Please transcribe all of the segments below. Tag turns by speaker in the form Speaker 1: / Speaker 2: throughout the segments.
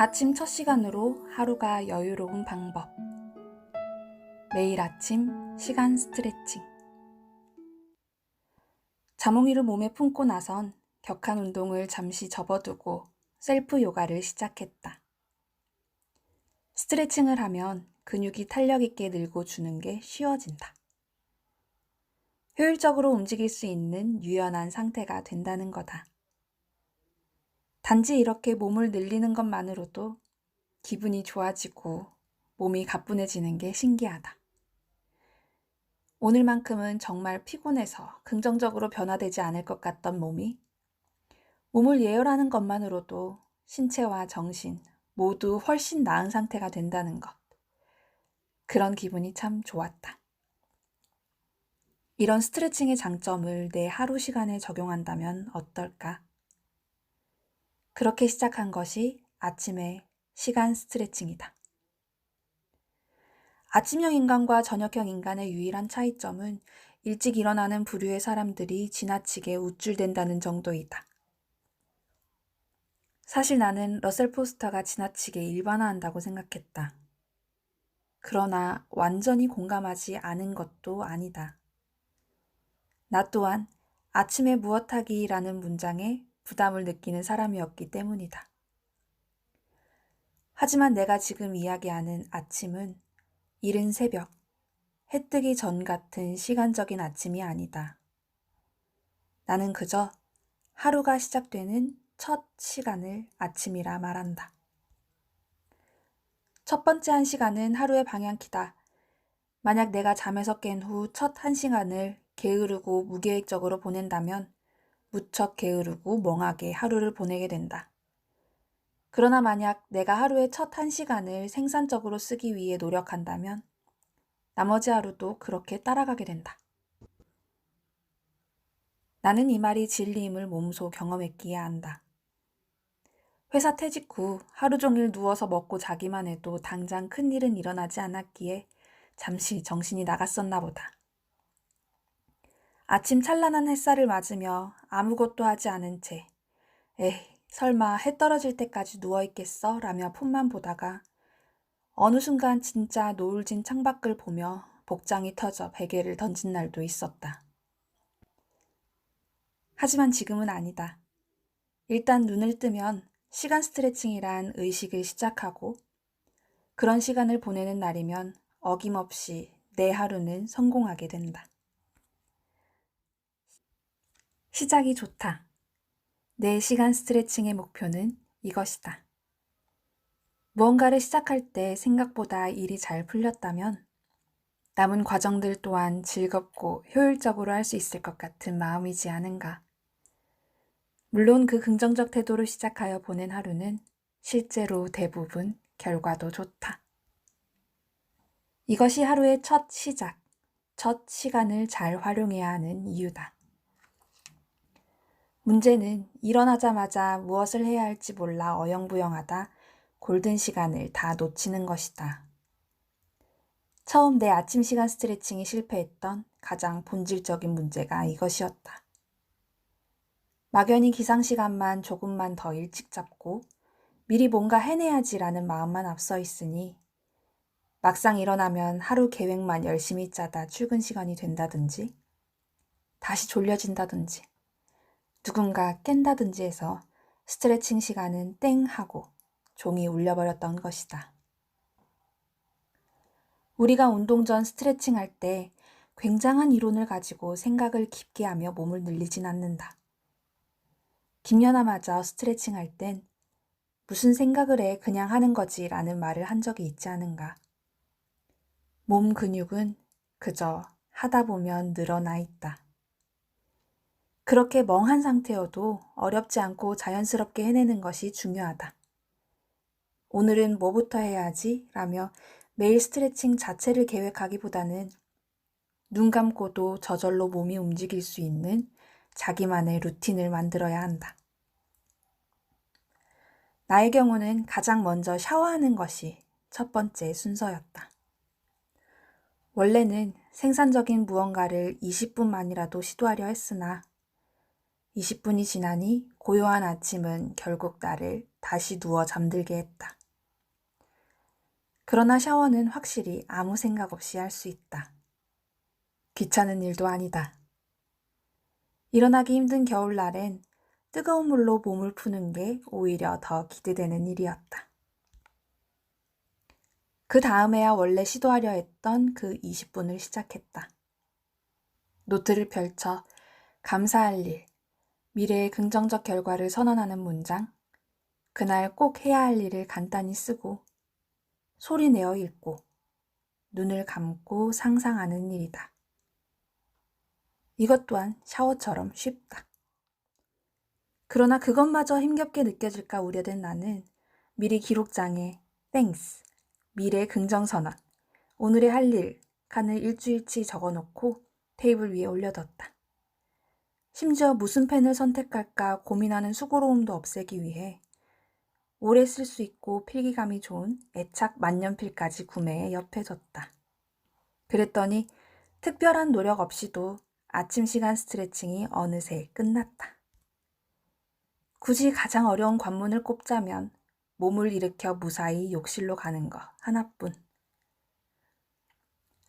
Speaker 1: 아침 첫 시간으로 하루가 여유로운 방법. 매일 아침 시간 스트레칭. 자몽이를 몸에 품고 나선 격한 운동을 잠시 접어두고 셀프 요가를 시작했다. 스트레칭을 하면 근육이 탄력 있게 늘고 주는 게 쉬워진다. 효율적으로 움직일 수 있는 유연한 상태가 된다는 거다. 단지 이렇게 몸을 늘리는 것만으로도 기분이 좋아지고 몸이 가뿐해지는 게 신기하다. 오늘만큼은 정말 피곤해서 긍정적으로 변화되지 않을 것 같던 몸이 몸을 예열하는 것만으로도 신체와 정신 모두 훨씬 나은 상태가 된다는 것. 그런 기분이 참 좋았다. 이런 스트레칭의 장점을 내 하루 시간에 적용한다면 어떨까? 그렇게 시작한 것이 아침의 시간 스트레칭이다. 아침형 인간과 저녁형 인간의 유일한 차이점은 일찍 일어나는 부류의 사람들이 지나치게 우쭐댄다는 정도이다. 사실 나는 러셀 포스터가 지나치게 일반화한다고 생각했다. 그러나 완전히 공감하지 않은 것도 아니다. 나 또한 아침에 무엇하기라는 문장에 부담을 느끼는 사람이었기 때문이다. 하지만 내가 지금 이야기하는 아침은 이른 새벽, 해 뜨기 전 같은 시간적인 아침이 아니다. 나는 그저 하루가 시작되는 첫 시간을 아침이라 말한다. 첫 번째 1시간은 하루의 방향키다. 만약 내가 잠에서 깬 후 첫 1시간을 게으르고 무계획적으로 보낸다면 무척 게으르고 멍하게 하루를 보내게 된다. 그러나 만약 내가 하루의 첫 1시간을 생산적으로 쓰기 위해 노력한다면 나머지 하루도 그렇게 따라가게 된다. 나는 이 말이 진리임을 몸소 경험했기에 안다. 회사 퇴직 후 하루 종일 누워서 먹고 자기만 해도 당장 큰일은 일어나지 않았기에 잠시 정신이 나갔었나 보다. 아침 찬란한 햇살을 맞으며 아무것도 하지 않은 채 에이, 설마 해 떨어질 때까지 누워있겠어? 라며 폰만 보다가 어느 순간 진짜 노을 진 창밖을 보며 복장이 터져 베개를 던진 날도 있었다. 하지만 지금은 아니다. 일단 눈을 뜨면 시간 스트레칭이란 의식을 시작하고 그런 시간을 보내는 날이면 어김없이 내 하루는 성공하게 된다. 시작이 좋다. 내 시간 스트레칭의 목표는 이것이다. 무언가를 시작할 때 생각보다 일이 잘 풀렸다면 남은 과정들 또한 즐겁고 효율적으로 할 수 있을 것 같은 마음이지 않은가. 물론 그 긍정적 태도로 시작하여 보낸 하루는 실제로 대부분 결과도 좋다. 이것이 하루의 첫 시작, 첫 시간을 잘 활용해야 하는 이유다. 문제는 일어나자마자 무엇을 해야 할지 몰라 어영부영하다 골든 시간을 다 놓치는 것이다. 처음 내 아침 시간 스트레칭이 실패했던 가장 본질적인 문제가 이것이었다. 막연히 기상 시간만 조금만 더 일찍 잡고 미리 뭔가 해내야지라는 마음만 앞서 있으니 막상 일어나면 하루 계획만 열심히 짜다 출근 시간이 된다든지 다시 졸려진다든지 누군가 깬다든지 해서 스트레칭 시간은 땡 하고 종이 울려버렸던 것이다. 우리가 운동 전 스트레칭 할 때 굉장한 이론을 가지고 생각을 깊게 하며 몸을 늘리진 않는다. 김연아마저 스트레칭 할 땐 무슨 생각을 해 그냥 하는 거지 라는 말을 한 적이 있지 않은가. 몸 근육은 그저 하다 보면 늘어나 있다. 그렇게 멍한 상태여도 어렵지 않고 자연스럽게 해내는 것이 중요하다. 오늘은 뭐부터 해야 하지? 라며 매일 스트레칭 자체를 계획하기보다는 눈 감고도 저절로 몸이 움직일 수 있는 자기만의 루틴을 만들어야 한다. 나의 경우는 가장 먼저 샤워하는 것이 첫 번째 순서였다. 원래는 생산적인 무언가를 20분만이라도 시도하려 했으나 20분이 지나니 고요한 아침은 결국 나를 다시 누워 잠들게 했다. 그러나 샤워는 확실히 아무 생각 없이 할 수 있다. 귀찮은 일도 아니다. 일어나기 힘든 겨울날엔 뜨거운 물로 몸을 푸는 게 오히려 더 기대되는 일이었다. 그 다음에야 원래 시도하려 했던 그 20분을 시작했다. 노트를 펼쳐 감사할 일, 미래의 긍정적 결과를 선언하는 문장, 그날 꼭 해야 할 일을 간단히 쓰고, 소리 내어 읽고, 눈을 감고 상상하는 일이다. 이것 또한 샤워처럼 쉽다. 그러나 그것마저 힘겹게 느껴질까 우려된 나는 미리 기록장에 땡스, 미래 긍정선언, 오늘의 할 일 칸을 일주일치 적어놓고 테이블 위에 올려뒀다. 심지어 무슨 펜을 선택할까 고민하는 수고로움도 없애기 위해 오래 쓸 수 있고 필기감이 좋은 애착 만년필까지 구매해 옆에 뒀다. 그랬더니 특별한 노력 없이도 아침 시간 스트레칭이 어느새 끝났다. 굳이 가장 어려운 관문을 꼽자면 몸을 일으켜 무사히 욕실로 가는 것 하나뿐.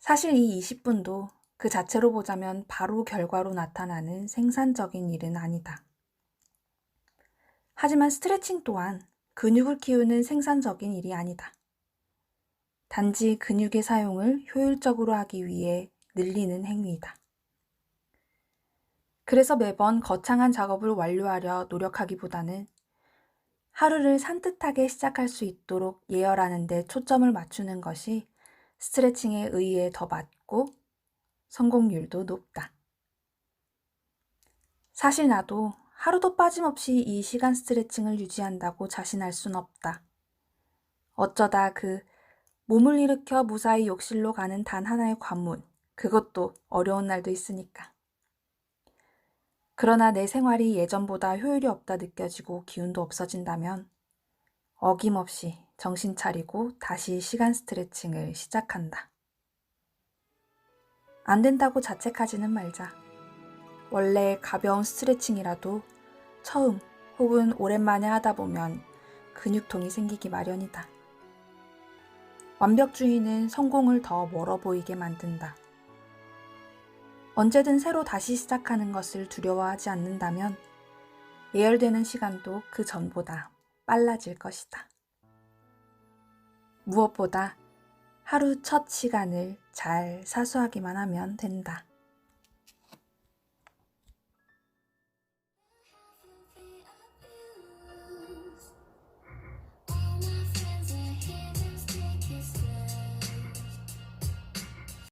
Speaker 1: 사실 이 20분도 그 자체로 보자면 바로 결과로 나타나는 생산적인 일은 아니다. 하지만 스트레칭 또한 근육을 키우는 생산적인 일이 아니다. 단지 근육의 사용을 효율적으로 하기 위해 늘리는 행위이다. 그래서 매번 거창한 작업을 완료하려 노력하기보다는 하루를 산뜻하게 시작할 수 있도록 예열하는 데 초점을 맞추는 것이 스트레칭에 의해 더 맞고 성공률도 높다. 사실 나도 하루도 빠짐없이 이 시간 스트레칭을 유지한다고 자신할 순 없다. 어쩌다 그 몸을 일으켜 무사히 욕실로 가는 단 하나의 관문, 그것도 어려운 날도 있으니까. 그러나 내 생활이 예전보다 효율이 없다 느껴지고 기운도 없어진다면 어김없이 정신 차리고 다시 시간 스트레칭을 시작한다. 안 된다고 자책하지는 말자. 원래 가벼운 스트레칭이라도 처음 혹은 오랜만에 하다 보면 근육통이 생기기 마련이다. 완벽주의는 성공을 더 멀어 보이게 만든다. 언제든 새로 다시 시작하는 것을 두려워하지 않는다면 예열되는 시간도 그 전보다 빨라질 것이다. 무엇보다 하루 첫 시간을 잘 사수하기만 하면 된다.